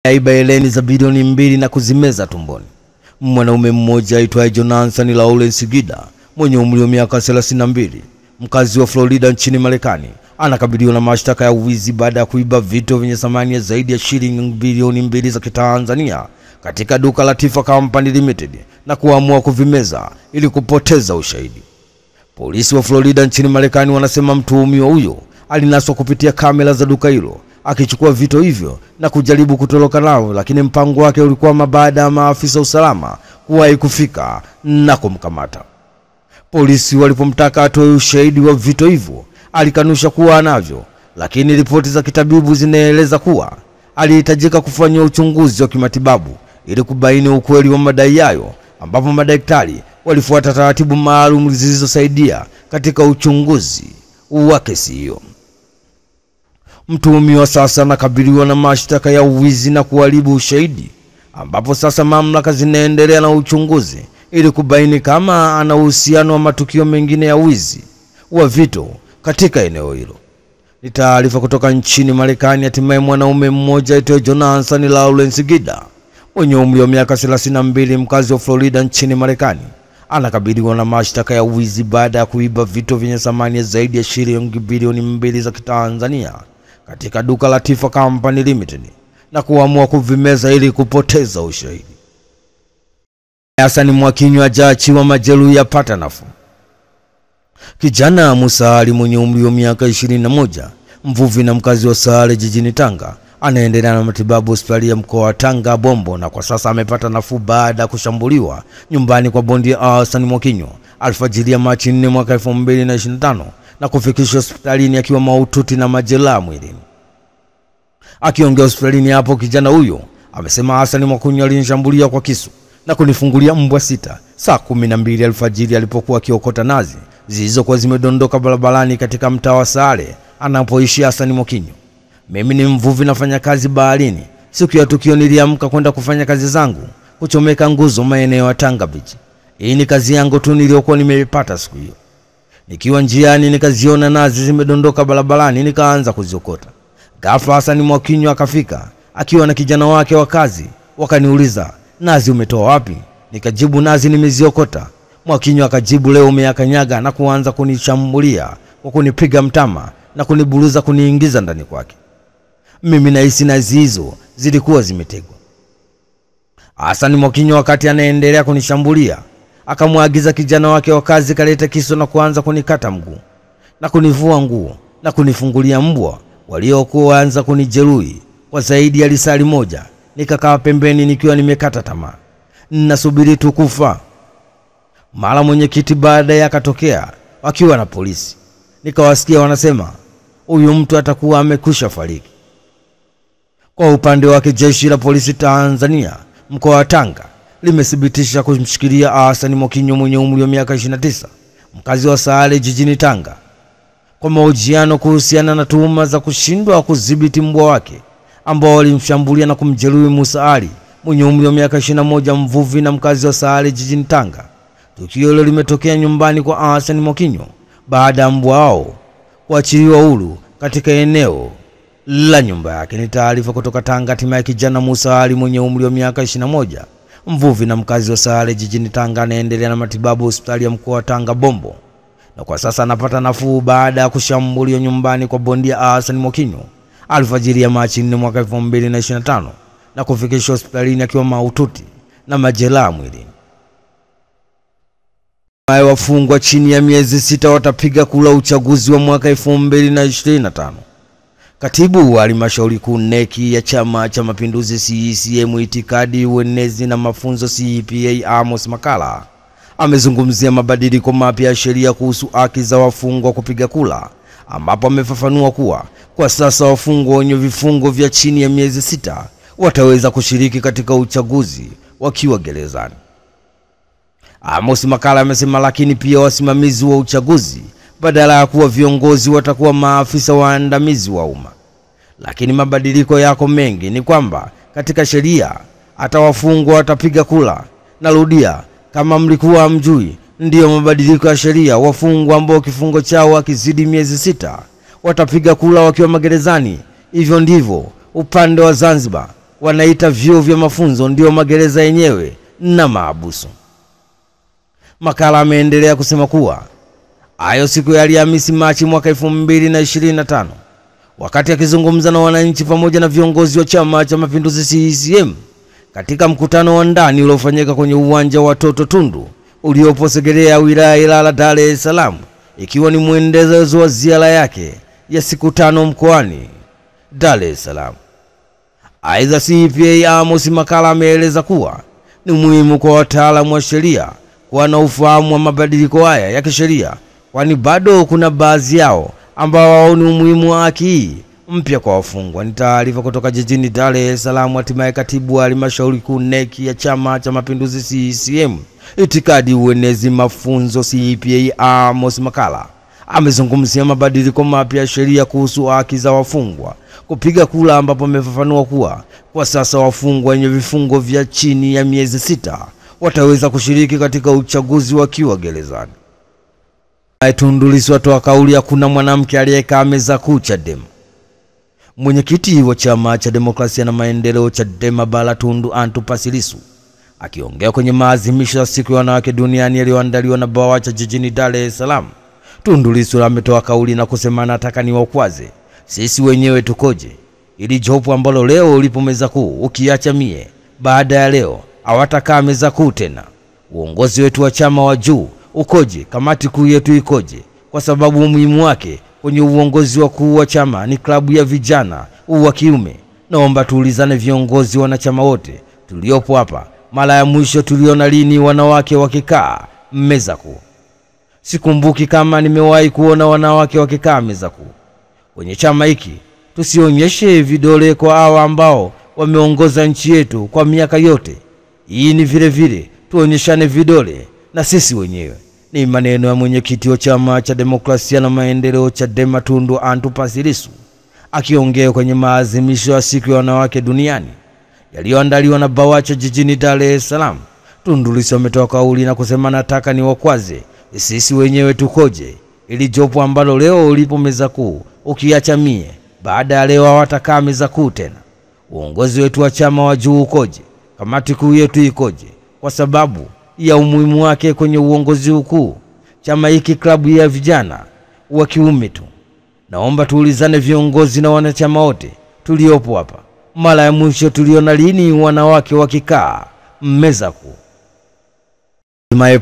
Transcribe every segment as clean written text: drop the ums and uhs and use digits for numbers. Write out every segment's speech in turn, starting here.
Aiba eleni za bilioni 2 na kuzimeza tumboni. Mwanaume mmoja aitwaye Jonathan Lawrence Gida mwenye umri wa miaka 32, mkazi wa Florida nchini Marekani, anakabiliwa na mashtaka ya uwizi baada ya kuiba vitu vyenye thamani ya zaidi ya shilingi bilioni 2 za Kitanzania katika duka la Tifa Company Limited na kuamua kuvimeza ili kupoteza ushahidi. Polisi wa Florida nchini Marekani wanasema mtuhumiwa huyo alinaswa kupitia kamera za duka hilo akichukua vitu hivyo na kujaribu kutoroka nao, lakini mpango wake ulikuwa baada ya maafisa usalama kuwahi kufika na kumkamata. Polisi walipomtaka atoe ushahidi wa vitu hivyo, alikanusha kuwa anavyo, lakini ripoti za kitabibu zinaeleza kuwa alihitajika kufanya uchunguzi wa kimatibabu ili kubaini ukweli wa madai hayo, ambapo madaktari walifuata taratibu maalum zilizosaidia katika uchunguzi wa kesi hiyo. Mtuhumiwa sasa anakabiliwa na mashtaka ya uwizi na kuharibu ushahidi, ambapo sasa mamlaka zinaendelea na uchunguzi ili kubaini kama ana uhusiano wa matukio mengine ya wizi wa vitu katika eneo hilo. Ni taarifa kutoka nchini Marekani. Hatimaye mwanaume mmoja aitwaye Jonathan Lawrence Gida mwenye umri wa miaka 32, mkazi wa Florida nchini Marekani, anakabiliwa na mashtaka ya uwizi baada ya kuiba vitu vyenye thamani ya zaidi ya shilingi bilioni 2 za Kitanzania katika duka la Tifa Company Limited na kuamua kuvimeza ili kupoteza ushahidi. Hassan Mwakinyo hajaachiwa majeruhi yapata nafuu. Kijana Musa Ali mwenye umri wa miaka 21, mvuvi na mkazi wa Sale jijini Tanga, anaendelea na matibabu hospitali ya mkoa wa Tanga Bombo, na kwa sasa amepata nafuu baada ya kushambuliwa nyumbani kwa bondia Hassan Mwakinyo alfajiri ya Machi 4 mwaka 2025 na kufikishwa hospitalini akiwa mahututi na majeraha mwilini. Akiongea hospitalini hapo, kijana huyo amesema Hassan Mwakinyo alinishambulia kwa kisu na kunifungulia mbwa 6 saa 12 alfajiri alipokuwa akiokota nazi zilizokuwa zimedondoka barabarani katika mtaa wa Sale anapoishi Hassan Mwakinyo. Mimi ni mvuvi, nafanya kazi baharini. Siku ya tukio niliamka kwenda kufanya kazi zangu, kuchomeka nguzo maeneo ya Tanga Beach. Hii ni kazi yangu tu niliyokuwa nimeipata siku hiyo. Nikiwa njiani nikaziona nazi zimedondoka barabarani, nikaanza kuziokota. Ghafla Hassan Mwakinyo akafika akiwa na kijana wake wa kazi, wakaniuliza, "Nazi umetoa wapi?" Nikajibu, "Nazi nimeziokota." Mwakinyo akajibu, "Leo umeyakanyaga," na kuanza kunishambulia kwa kunipiga mtama na kuniburuza kuniingiza ndani kwake. Mimi nahisi nazi hizo zilikuwa zimetegwa. Hassan Mwakinyo wakati anaendelea kunishambulia akamwagiza kijana wake wa kazi kaleta kisu na kuanza kunikata mguu na kunivua nguo na kunifungulia mbwa waliokuwa waanza kunijeruhi kwa zaidi ya lisali moja. Nikakaa pembeni nikiwa nimekata tamaa, ninasubiri tu kufa. Mara mwenyekiti baada ya katokea wakiwa na polisi, nikawasikia wanasema huyu mtu atakuwa amekusha fariki. Kwa upande wake jeshi la polisi Tanzania mkoa wa Tanga limethibitisha kumshikilia Hassan Mwakinyo mwenye umri wa miaka 29, mkazi wa Sale jijini Tanga, kwa mahojiano kuhusiana na tuhuma za kushindwa kudhibiti mbwa wake ambao walimshambulia na kumjeruhi Musa Ali mwenye umri wa miaka 21, mvuvi na mkazi wa Sale jijini Tanga. Tukio hilo limetokea nyumbani kwa Hassan Mwakinyo baada ya mbwa hao kuachiliwa huru katika eneo la nyumba yake. Ni taarifa kutoka Tanga. Hatimaye kijana Musa Ali mwenye umri wa miaka 21, mvuvi na mkazi wa Sale jijini Tanga, anaendelea na matibabu hospitali ya mkoa wa Tanga Bombo, na kwa sasa anapata nafuu baada ya kushambuliwa nyumbani kwa bondia Hassan Mwakinyo alfajiri ya Machi 4 mwaka 2025 na kufikishwa hospitalini akiwa mahututi na majeraha mwilini. Wafungwa chini ya miezi 6 watapiga kura uchaguzi wa mwaka 2025. Katibu wa halmashauri kuu NEC ya Chama cha Mapinduzi CCM itikadi, uenezi na mafunzo CPA Amos Makalla amezungumzia mabadiliko mapya ya sheria kuhusu haki za wafungwa kupiga kura, ambapo amefafanua kuwa kwa sasa wafungwa wenye vifungo vya chini ya miezi 6 wataweza kushiriki katika uchaguzi wakiwa gerezani. Amos Makalla amesema lakini pia wasimamizi wa uchaguzi badala ya kuwa viongozi watakuwa maafisa waandamizi wa umma. Lakini mabadiliko yako mengi, ni kwamba katika sheria hata wafungwa watapiga kura. Narudia, kama mlikuwa mjui, ndio mabadiliko ya sheria. Wafungwa ambao kifungo chao hakizidi miezi 6 watapiga kura wakiwa magerezani. Hivyo ndivyo upande wa Zanzibar wanaita vyuo vya mafunzo ndio magereza yenyewe na maabusu. Makala ameendelea kusema kuwa hayo siku ya Alhamisi Machi mwaka 2025 wakati akizungumza na wananchi pamoja na viongozi wa Chama cha Mapinduzi CCM katika mkutano wa ndani uliofanyika kwenye uwanja wa watoto Tundu uliopo Segerea, wilaya Ilala, Dar es Salaam, ikiwa ni mwendelezo wa ziara yake ya siku 5 mkoani Dar es Salaam. Aidha, CPA Amos Makala ameeleza kuwa ni muhimu kwa wataalamu wa sheria kuwa na ufahamu wa mabadiliko haya ya kisheria, kwani bado kuna baadhi yao ambao hawaoni umuhimu wa haki hii mpya kwa wafungwa. Ni taarifa kutoka jijini Dar es Salaam. Hatimaye katibu wa halmashauri kuu NEC ya Chama cha Mapinduzi CCM itikadi, uenezi, mafunzo CPA Amos Makala amezungumzia mabadiliko mapya ya sheria kuhusu haki za wafungwa kupiga kura, ambapo amefafanua kuwa kwa sasa wafungwa wenye vifungo vya chini ya miezi 6 wataweza kushiriki katika uchaguzi wakiwa gerezani. Tundu Lissu atoa kauli ya kuna mwanamke aliyekaa meza kuu Chadema. Mwenyekiti wa Chama cha Demokrasia na Maendeleo Chadema Bara Tundu Antipas Lissu akiongea kwenye maadhimisho ya siku ya wanawake duniani yaliyoandaliwa na BAWACHA jijini Dar es Salaam, Tundu Lissu ametoa kauli na kusema nataka niwakwaze sisi wenyewe tukoje, ili jopo ambalo leo ulipo meza kuu ukiacha mie, baada ya leo hawatakaa meza kuu tena. Uongozi wetu wa chama wa juu ukoje, kamati kuu yetu ikoje, kwa sababu umuhimu wake kwenye uongozi wa kuu wa chama ni klabu ya vijana wa kiume. Naomba tuulizane viongozi wanachama wote tuliopo hapa, mara ya mwisho tuliona lini wanawake wakikaa meza kuu? Sikumbuki kama nimewahi kuona wanawake wakikaa meza kuu kwenye chama hiki. Tusionyeshe vidole kwa hawa ambao wameongoza nchi yetu kwa miaka yote hii, ni vile vile tuonyeshane vidole na sisi wenyewe. Ni maneno ya mwenyekiti wa Chama cha Demokrasia na Maendeleo Chadema Tundu Antipas Lissu akiongea kwenye maadhimisho ya siku ya wanawake duniani yaliyoandaliwa na BAWACHA jijini Dar es Salaam. Tundu Lissu ametoa kauli na kusema nataka niwakwaze sisi wenyewe tukoje, ili jopo ambalo leo ulipo meza kuu ukiacha mie, baada ya leo hawatakaa meza kuu tena. Uongozi wetu wa chama wa juu ukoje, kamati kuu yetu ikoje, kwa sababu ya umuhimu wake kwenye uongozi ukuu. Chama hiki klabu ya vijana wa kiume tu. Naomba tuulizane viongozi na wanachama wote tuliopo hapa, mara ya mwisho tuliona lini wanawake wakikaa meza kuu?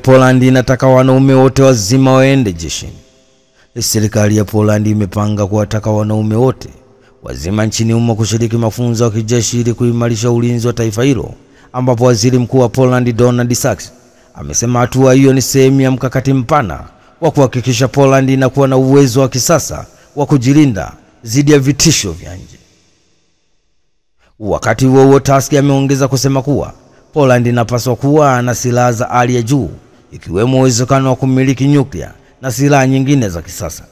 Poland inataka wanaume wote wazima waende jeshini. Serikali ya Poland imepanga kuwataka wanaume wote wazima nchini humo kushiriki mafunzo ya kijeshi ili kuimarisha ulinzi wa taifa hilo, ambapo waziri mkuu wa Poland Donald Tusk amesema hatua hiyo ni sehemu ya mkakati mpana wa kuhakikisha Poland inakuwa na uwezo wa kisasa wa kujilinda dhidi ya vitisho vya nje. Wakati huo Tusk ameongeza kusema kuwa Poland inapaswa kuwa na silaha za hali ya juu, ikiwemo uwezekano wa kumiliki nyuklia na silaha nyingine za kisasa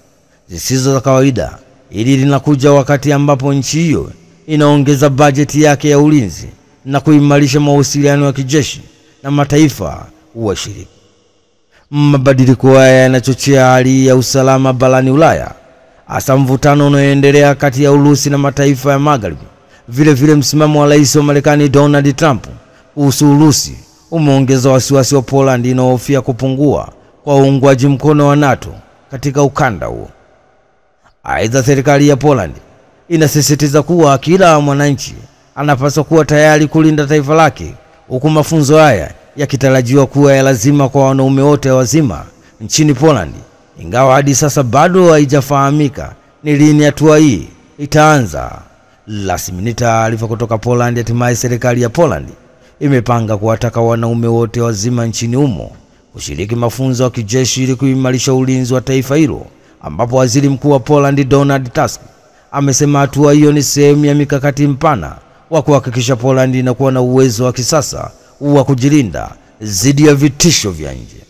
zisizo za kawaida. Hili linakuja wakati ambapo nchi hiyo inaongeza bajeti yake ya ulinzi na kuimarisha mawasiliano ya kijeshi na mataifa washiriki. Mabadiliko haya yanachochea hali ya usalama barani Ulaya, hasa mvutano unaoendelea kati ya Urusi na mataifa ya Magharibi. Vile vile msimamo wa rais wa Marekani Donald Trump kuhusu Urusi umeongeza wasiwasi wa Poland inaohofia kupungua kwa uungwaji mkono wa NATO katika ukanda huo. Aidha, serikali ya Poland inasisitiza kuwa kila mwananchi anapaswa kuwa tayari kulinda taifa lake, huku mafunzo haya yakitarajiwa kuwa ya lazima kwa wanaume wote wazima nchini Poland, ingawa hadi sasa bado haijafahamika ni lini hatua hii itaanza rasmi. Ni taarifa kutoka Poland. Hatimaye serikali ya Poland imepanga kuwataka wanaume wote wazima nchini humo kushiriki mafunzo ya kijeshi ili kuimarisha ulinzi wa taifa hilo, ambapo waziri mkuu wa Poland Donald Tusk amesema hatua hiyo ni sehemu ya mikakati mpana wa kuhakikisha Poland inakuwa na uwezo wa kisasa wa kujilinda dhidi ya vitisho vya nje.